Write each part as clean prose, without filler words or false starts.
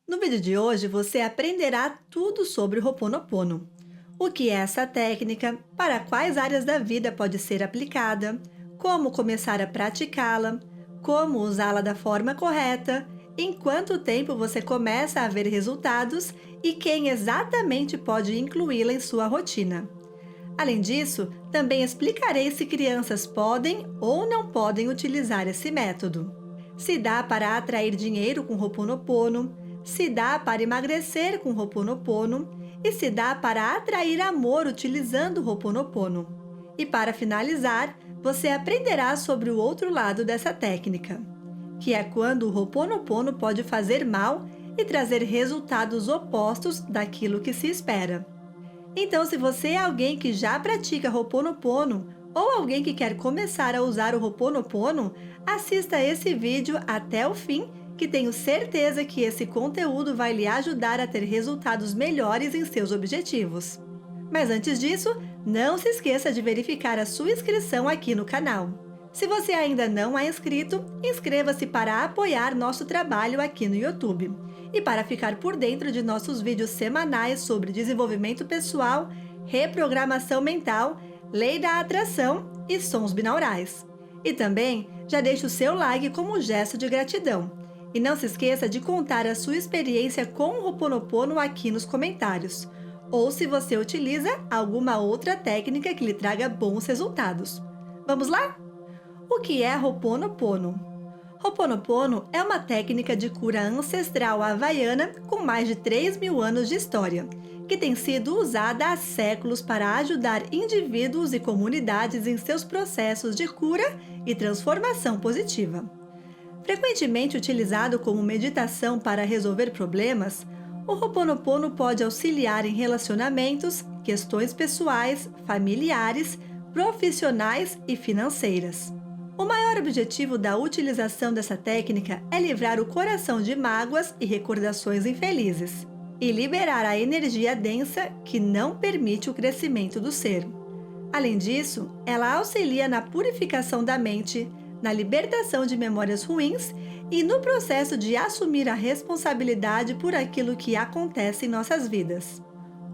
No vídeo de hoje, você aprenderá tudo sobre o Ho'oponopono. O que é essa técnica, para quais áreas da vida pode ser aplicada, como começar a praticá-la, como usá-la da forma correta, em quanto tempo você começa a ver resultados e quem exatamente pode incluí-la em sua rotina. Além disso, também explicarei se crianças podem ou não podem utilizar esse método. Se dá para atrair dinheiro com Ho'oponopono, se dá para emagrecer com Ho'oponopono e se dá para atrair amor utilizando Ho'oponopono. E para finalizar, você aprenderá sobre o outro lado dessa técnica, que é quando o Ho'oponopono pode fazer mal e trazer resultados opostos daquilo que se espera. Então, se você é alguém que já pratica Ho'oponopono ou alguém que quer começar a usar o Ho'oponopono, assista esse vídeo até o fim, que tenho certeza que esse conteúdo vai lhe ajudar a ter resultados melhores em seus objetivos. Mas antes disso, não se esqueça de verificar a sua inscrição aqui no canal. Se você ainda não é inscrito, inscreva-se para apoiar nosso trabalho aqui no YouTube. E para ficar por dentro de nossos vídeos semanais sobre desenvolvimento pessoal, reprogramação mental, lei da atração e sons binaurais. E também já deixe o seu like como gesto de gratidão. E não se esqueça de contar a sua experiência com o Ho'oponopono aqui nos comentários. Ou se você utiliza alguma outra técnica que lhe traga bons resultados. Vamos lá? O que é Ho'oponopono? Ho'oponopono é uma técnica de cura ancestral havaiana com mais de 3.000 anos de história, que tem sido usada há séculos para ajudar indivíduos e comunidades em seus processos de cura e transformação positiva. Frequentemente utilizado como meditação para resolver problemas, o Ho'oponopono pode auxiliar em relacionamentos, questões pessoais, familiares, profissionais e financeiras. O maior objetivo da utilização dessa técnica é livrar o coração de mágoas e recordações infelizes e liberar a energia densa que não permite o crescimento do ser. Além disso, ela auxilia na purificação da mente, na libertação de memórias ruins e no processo de assumir a responsabilidade por aquilo que acontece em nossas vidas.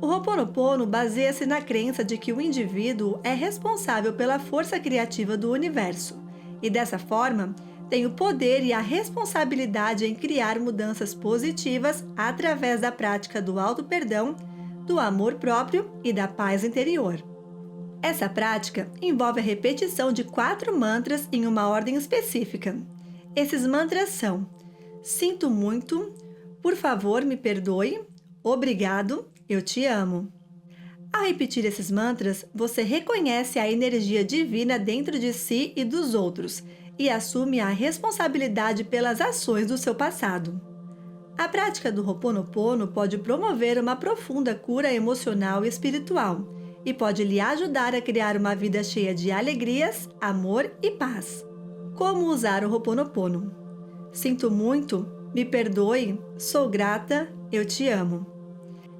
O Ho'oponopono baseia-se na crença de que o indivíduo é responsável pela força criativa do universo e, dessa forma, tem o poder e a responsabilidade em criar mudanças positivas através da prática do auto-perdão, do amor próprio e da paz interior. Essa prática envolve a repetição de 4 mantras em uma ordem específica. Esses mantras são: sinto muito, por favor me perdoe, obrigado, eu te amo. Ao repetir esses mantras, você reconhece a energia divina dentro de si e dos outros e assume a responsabilidade pelas ações do seu passado. A prática do Ho'oponopono pode promover uma profunda cura emocional e espiritual e pode lhe ajudar a criar uma vida cheia de alegrias, amor e paz. Como usar o Ho'oponopono? Sinto muito, me perdoe, sou grata, eu te amo.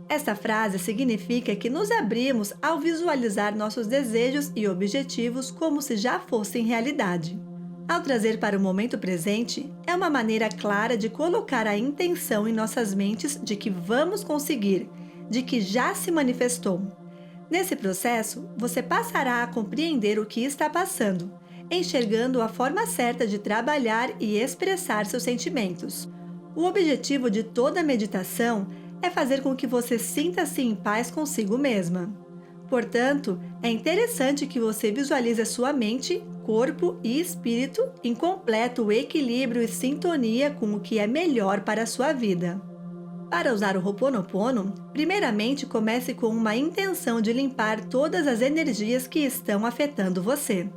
Esta frase significa que nos abrimos ao visualizar nossos desejos e objetivos como se já fossem realidade. Ao trazer para o momento presente, é uma maneira clara de colocar a intenção em nossas mentes de que vamos conseguir, de que já se manifestou. Nesse processo, você passará a compreender o que está passando, enxergando a forma certa de trabalhar e expressar seus sentimentos. O objetivo de toda a meditação é fazer com que você sinta-se em paz consigo mesma. Portanto, é interessante que você visualize a sua mente, corpo e espírito em completo equilíbrio e sintonia com o que é melhor para a sua vida. Para usar o Ho'oponopono, primeiramente comece com uma intenção de limpar todas as energias que estão afetando você.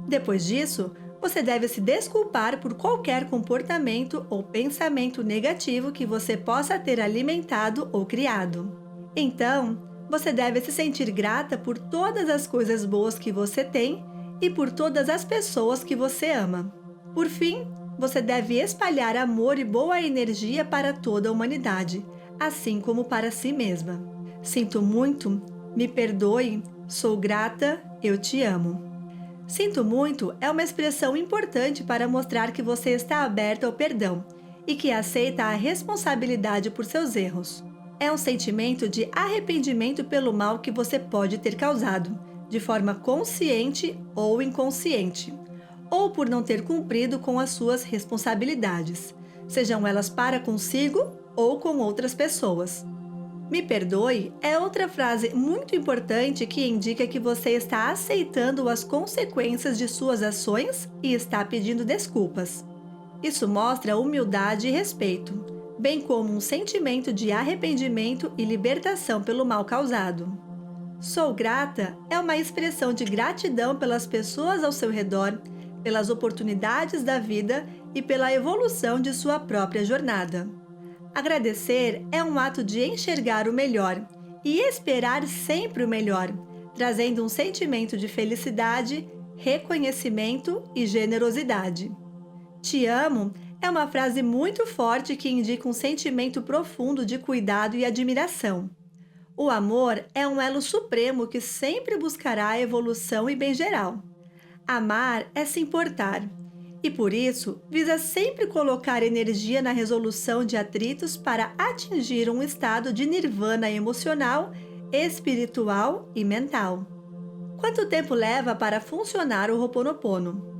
Depois disso, você deve se desculpar por qualquer comportamento ou pensamento negativo que você possa ter alimentado ou criado. Então, você deve se sentir grata por todas as coisas boas que você tem e por todas as pessoas que você ama. Por fim, você deve espalhar amor e boa energia para toda a humanidade, assim como para si mesma. Sinto muito, me perdoe, sou grata, eu te amo. Sinto muito é uma expressão importante para mostrar que você está aberta ao perdão e que aceita a responsabilidade por seus erros. É um sentimento de arrependimento pelo mal que você pode ter causado, de forma consciente ou inconsciente, ou por não ter cumprido com as suas responsabilidades, sejam elas para consigo ou com outras pessoas. Me perdoe é outra frase muito importante que indica que você está aceitando as consequências de suas ações e está pedindo desculpas. Isso mostra humildade e respeito, bem como um sentimento de arrependimento e libertação pelo mal causado. Sou grata é uma expressão de gratidão pelas pessoas ao seu redor, pelas oportunidades da vida e pela evolução de sua própria jornada. Agradecer é um ato de enxergar o melhor e esperar sempre o melhor, trazendo um sentimento de felicidade, reconhecimento e generosidade. Te amo é uma frase muito forte que indica um sentimento profundo de cuidado e admiração. O amor é um elo supremo que sempre buscará a evolução e bem geral. Amar é se importar. E por isso, visa sempre colocar energia na resolução de atritos para atingir um estado de nirvana emocional, espiritual e mental. Quanto tempo leva para funcionar o Ho'oponopono?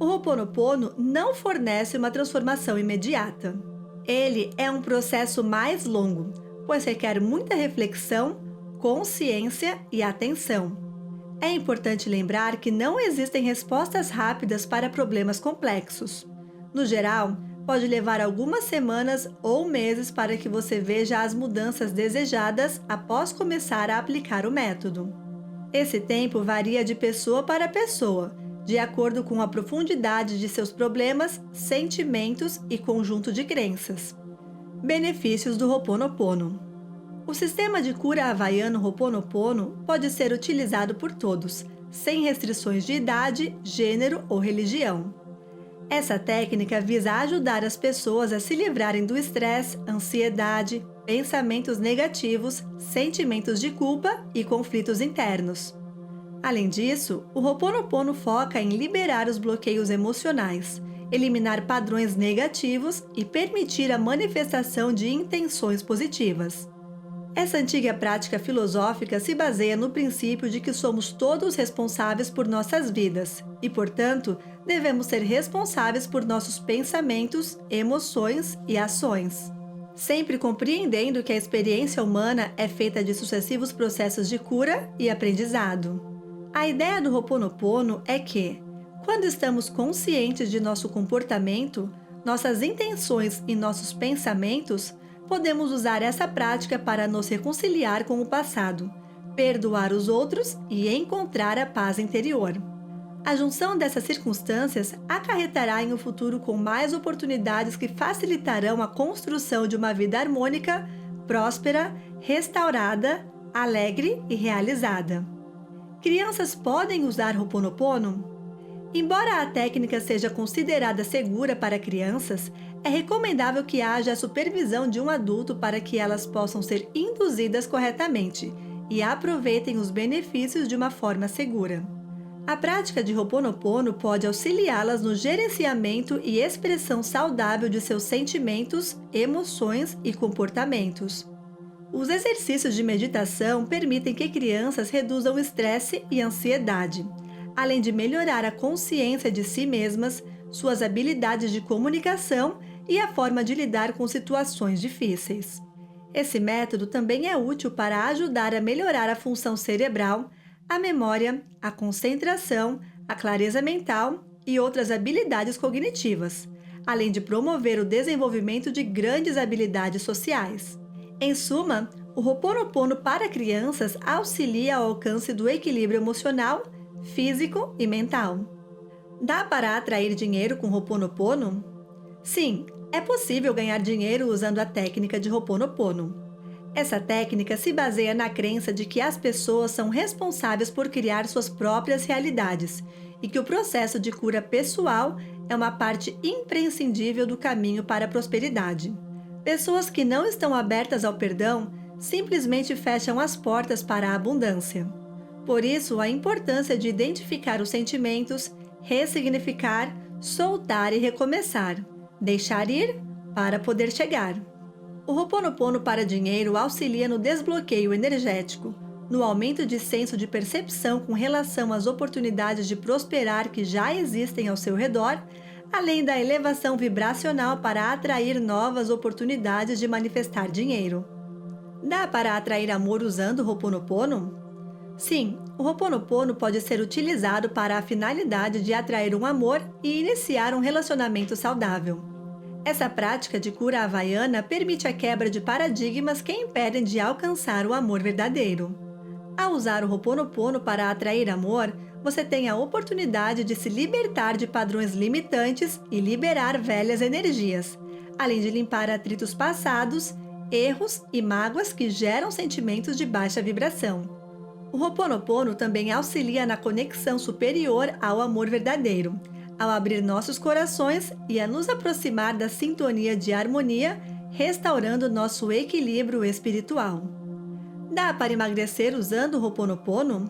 O Ho'oponopono não fornece uma transformação imediata. Ele é um processo mais longo, pois requer muita reflexão, consciência e atenção. É importante lembrar que não existem respostas rápidas para problemas complexos. No geral, pode levar algumas semanas ou meses para que você veja as mudanças desejadas após começar a aplicar o método. Esse tempo varia de pessoa para pessoa, de acordo com a profundidade de seus problemas, sentimentos e conjunto de crenças. Benefícios do Ho'oponopono. O sistema de cura havaiano Ho'oponopono pode ser utilizado por todos, sem restrições de idade, gênero ou religião. Essa técnica visa ajudar as pessoas a se livrarem do estresse, ansiedade, pensamentos negativos, sentimentos de culpa e conflitos internos. Além disso, o Ho'oponopono foca em liberar os bloqueios emocionais, eliminar padrões negativos e permitir a manifestação de intenções positivas. Essa antiga prática filosófica se baseia no princípio de que somos todos responsáveis por nossas vidas e, portanto, devemos ser responsáveis por nossos pensamentos, emoções e ações. Sempre compreendendo que a experiência humana é feita de sucessivos processos de cura e aprendizado. A ideia do Ho'oponopono é que, quando estamos conscientes de nosso comportamento, nossas intenções e nossos pensamentos, podemos usar essa prática para nos reconciliar com o passado, perdoar os outros e encontrar a paz interior. A junção dessas circunstâncias acarretará em um futuro com mais oportunidades que facilitarão a construção de uma vida harmônica, próspera, restaurada, alegre e realizada. Crianças podem usar Ho'oponopono? Embora a técnica seja considerada segura para crianças, é recomendável que haja a supervisão de um adulto para que elas possam ser induzidas corretamente e aproveitem os benefícios de uma forma segura. A prática de Ho'oponopono pode auxiliá-las no gerenciamento e expressão saudável de seus sentimentos, emoções e comportamentos. Os exercícios de meditação permitem que crianças reduzam o estresse e ansiedade, além de melhorar a consciência de si mesmas, suas habilidades de comunicação e a forma de lidar com situações difíceis. Esse método também é útil para ajudar a melhorar a função cerebral, a memória, a concentração, a clareza mental e outras habilidades cognitivas, além de promover o desenvolvimento de grandes habilidades sociais. Em suma, o Ho'oponopono para crianças auxilia ao alcance do equilíbrio emocional, físico e mental. Dá para atrair dinheiro com Ho'oponopono? Sim, é possível ganhar dinheiro usando a técnica de Ho'oponopono. Essa técnica se baseia na crença de que as pessoas são responsáveis por criar suas próprias realidades e que o processo de cura pessoal é uma parte imprescindível do caminho para a prosperidade. Pessoas que não estão abertas ao perdão simplesmente fecham as portas para a abundância. Por isso, a importância de identificar os sentimentos, ressignificar, soltar e recomeçar, deixar ir para poder chegar. O Ho'oponopono para dinheiro auxilia no desbloqueio energético, no aumento de senso de percepção com relação às oportunidades de prosperar que já existem ao seu redor, além da elevação vibracional para atrair novas oportunidades de manifestar dinheiro. Dá para atrair amor usando o Ho'oponopono? Sim, o Ho'oponopono pode ser utilizado para a finalidade de atrair um amor e iniciar um relacionamento saudável. Essa prática de cura havaiana permite a quebra de paradigmas que impedem de alcançar o amor verdadeiro. Ao usar o Ho'oponopono para atrair amor, você tem a oportunidade de se libertar de padrões limitantes e liberar velhas energias, além de limpar atritos passados, erros e mágoas que geram sentimentos de baixa vibração. O Ho'oponopono também auxilia na conexão superior ao amor verdadeiro, ao abrir nossos corações e a nos aproximar da sintonia de harmonia, restaurando nosso equilíbrio espiritual. Dá para emagrecer usando o Ho'oponopono?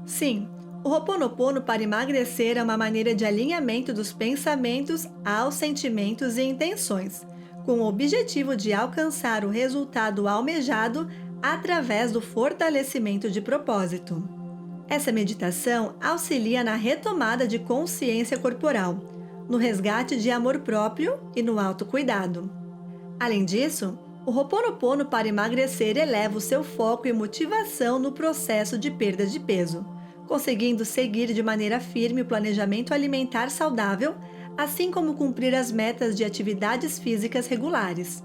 Sim, o Ho'oponopono para emagrecer é uma maneira de alinhamento dos pensamentos aos sentimentos e intenções, com o objetivo de alcançar o resultado almejado através do fortalecimento de propósito. Essa meditação auxilia na retomada de consciência corporal, no resgate de amor próprio e no autocuidado. Além disso, o Ho'oponopono para emagrecer eleva o seu foco e motivação no processo de perda de peso, conseguindo seguir de maneira firme o planejamento alimentar saudável, assim como cumprir as metas de atividades físicas regulares.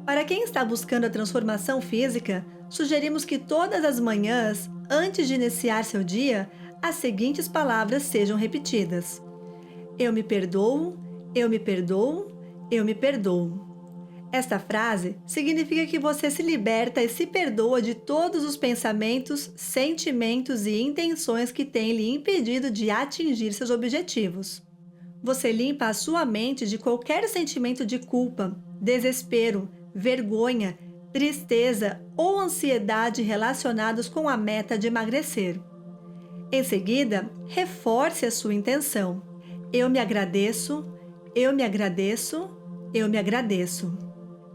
Para quem está buscando a transformação física, sugerimos que todas as manhãs, antes de iniciar seu dia, as seguintes palavras sejam repetidas: Eu me perdoo, eu me perdoo, eu me perdoo. Esta frase significa que você se liberta e se perdoa de todos os pensamentos, sentimentos e intenções que têm lhe impedido de atingir seus objetivos. Você limpa a sua mente de qualquer sentimento de culpa, desespero, vergonha, tristeza ou ansiedade relacionados com a meta de emagrecer. Em seguida, reforce a sua intenção. Eu me agradeço, eu me agradeço, eu me agradeço.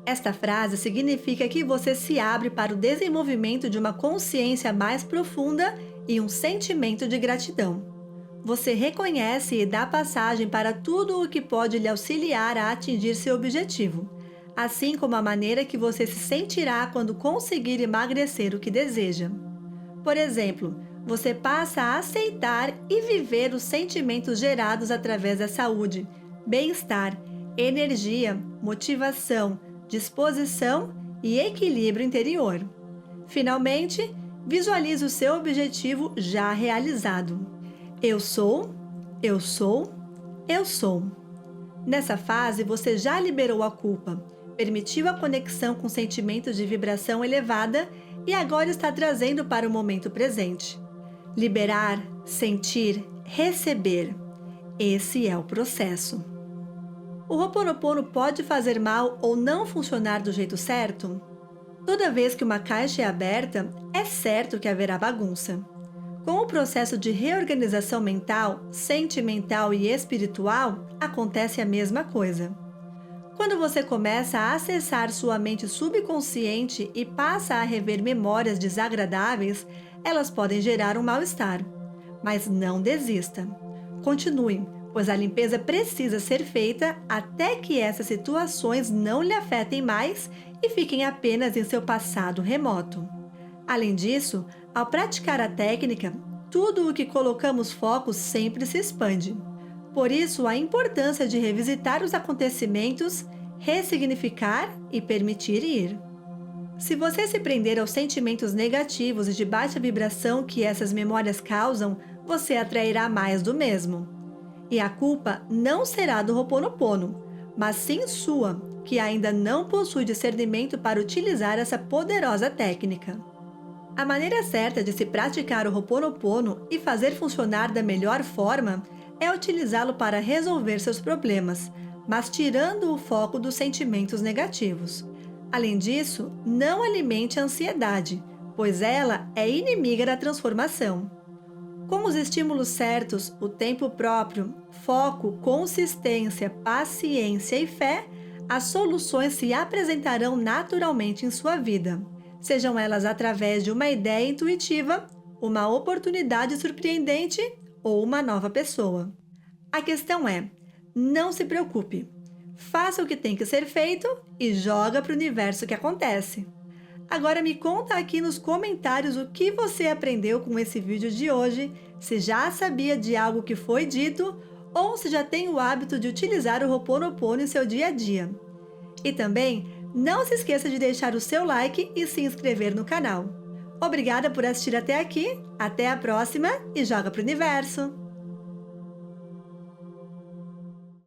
Esta frase significa que você se abre para o desenvolvimento de uma consciência mais profunda e um sentimento de gratidão. Você reconhece e dá passagem para tudo o que pode lhe auxiliar a atingir seu objetivo, assim como a maneira que você se sentirá quando conseguir emagrecer o que deseja. Por exemplo, você passa a aceitar e viver os sentimentos gerados através da saúde, bem-estar, energia, motivação, disposição e equilíbrio interior. Finalmente, visualize o seu objetivo já realizado. Eu sou, eu sou, eu sou. Nessa fase, você já liberou a culpa, permitiu a conexão com sentimentos de vibração elevada e agora está trazendo para o momento presente. Liberar, sentir, receber. Esse é o processo. O Ho'oponopono pode fazer mal ou não funcionar do jeito certo? Toda vez que uma caixa é aberta, é certo que haverá bagunça. Com o processo de reorganização mental, sentimental e espiritual, acontece a mesma coisa. Quando você começa a acessar sua mente subconsciente e passa a rever memórias desagradáveis, elas podem gerar um mal-estar. Mas não desista. Continue, pois a limpeza precisa ser feita até que essas situações não lhe afetem mais e fiquem apenas em seu passado remoto. Além disso, ao praticar a técnica, tudo o que colocamos foco sempre se expande. Por isso, a importância de revisitar os acontecimentos, ressignificar e permitir ir. Se você se prender aos sentimentos negativos e de baixa vibração que essas memórias causam, você atrairá mais do mesmo. E a culpa não será do Ho'oponopono, mas sim sua, que ainda não possui discernimento para utilizar essa poderosa técnica. A maneira certa de se praticar o Ho'oponopono e fazer funcionar da melhor forma é utilizá-lo para resolver seus problemas, mas tirando o foco dos sentimentos negativos. Além disso, não alimente a ansiedade, pois ela é inimiga da transformação. Com os estímulos certos, o tempo próprio, foco, consistência, paciência e fé, as soluções se apresentarão naturalmente em sua vida, sejam elas através de uma ideia intuitiva, uma oportunidade surpreendente ou uma nova pessoa. A questão é: não se preocupe. Faça o que tem que ser feito e joga para o universo que acontece. Agora me conta aqui nos comentários o que você aprendeu com esse vídeo de hoje, se já sabia de algo que foi dito ou se já tem o hábito de utilizar o Ho'oponopono em seu dia a dia. E também, não se esqueça de deixar o seu like e se inscrever no canal. Obrigada por assistir até aqui, até a próxima e joga para o universo!